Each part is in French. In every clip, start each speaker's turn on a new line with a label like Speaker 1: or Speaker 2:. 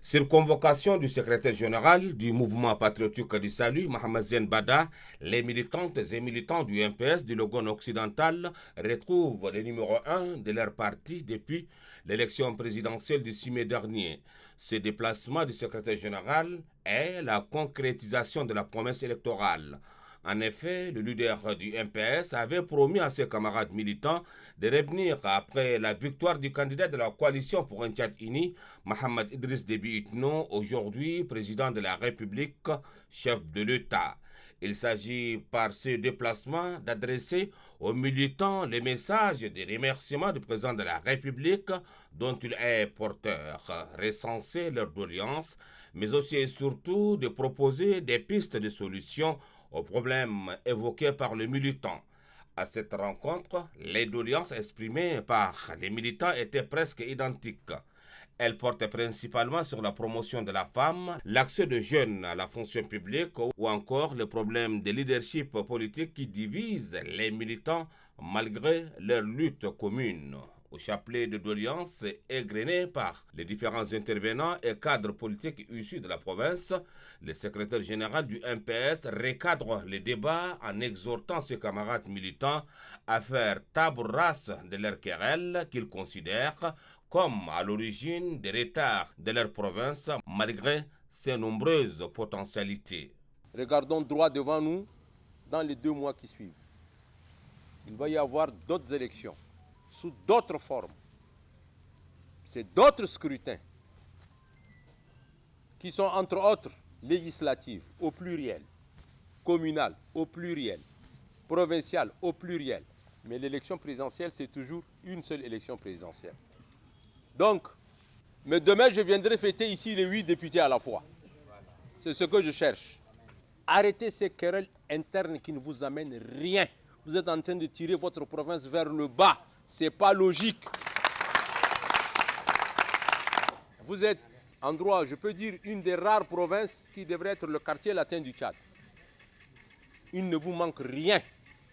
Speaker 1: Sur convocation du secrétaire général du mouvement patriotique du salut, Mohamed Zen Bada, les militantes et militants du MPS du Logone occidental retrouvent le numéro 1 de leur parti depuis l'élection présidentielle du 6 mai dernier. Ce déplacement du secrétaire général est la concrétisation de la promesse électorale. En effet, le leader du MPS avait promis à ses camarades militants de revenir après la victoire du candidat de la coalition pour un Tchad uni, Mohamed Idriss Déby Itno, aujourd'hui président de la République, chef de l'État. Il s'agit par ce déplacement d'adresser aux militants les messages de remerciement du président de la République dont il est porteur, recenser leurs doléances, mais aussi et surtout de proposer des pistes de solutions aux problèmes évoqués par les militants. À cette rencontre, les doléances exprimées par les militants étaient presque identiques. Elles portent principalement sur la promotion de la femme, l'accès des jeunes à la fonction publique ou encore le problème de leadership politique qui divise les militants malgré leur lutte commune. Au chapelet de doléances égrené par les différents intervenants et cadres politiques issus de la province, le secrétaire général du MPS recadre les débats en exhortant ses camarades militants à faire table rase de leurs querelles qu'ils considèrent comme à l'origine des retards de leur province malgré ses nombreuses potentialités.
Speaker 2: Regardons droit devant nous dans les 2 mois qui suivent. Il va y avoir d'autres élections sous d'autres formes. C'est d'autres scrutins qui sont entre autres législatives au pluriel, communales au pluriel, provinciales au pluriel. Mais l'élection présidentielle, c'est toujours une seule élection présidentielle. Donc, mais demain, je viendrai fêter ici les 8 députés à la fois. C'est ce que je cherche. Arrêtez ces querelles internes qui ne vous amènent rien. Vous êtes en train de tirer votre province vers le bas. Ce n'est pas logique. Vous êtes en droit, je peux dire, une des rares provinces qui devrait être le quartier latin du Tchad. Il ne vous manque rien.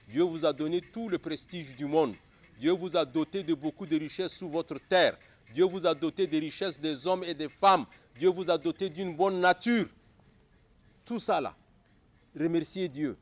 Speaker 2: Dieu vous a donné tout le prestige du monde. Dieu vous a doté de beaucoup de richesses sous votre terre. Dieu vous a doté des richesses des hommes et des femmes. Dieu vous a doté d'une bonne nature. Tout ça là, remerciez Dieu.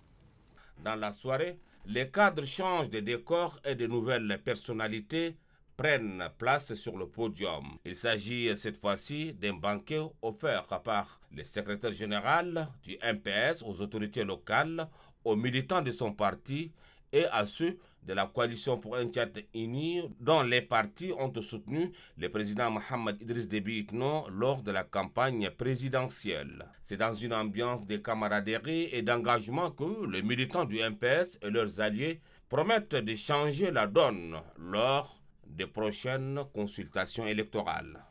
Speaker 1: Dans la soirée, les cadres changent de décor et de nouvelles personnalités prennent place sur le podium. Il s'agit cette fois-ci d'un banquet offert par le secrétaire général du MPS aux autorités locales, aux militants de son parti et à ceux de la coalition pour un Tchad uni dont les partis ont soutenu le président Mohamed Idriss Déby Itno lors de la campagne présidentielle. C'est dans une ambiance de camaraderie et d'engagement que les militants du MPS et leurs alliés promettent de changer la donne lors des prochaines consultations électorales.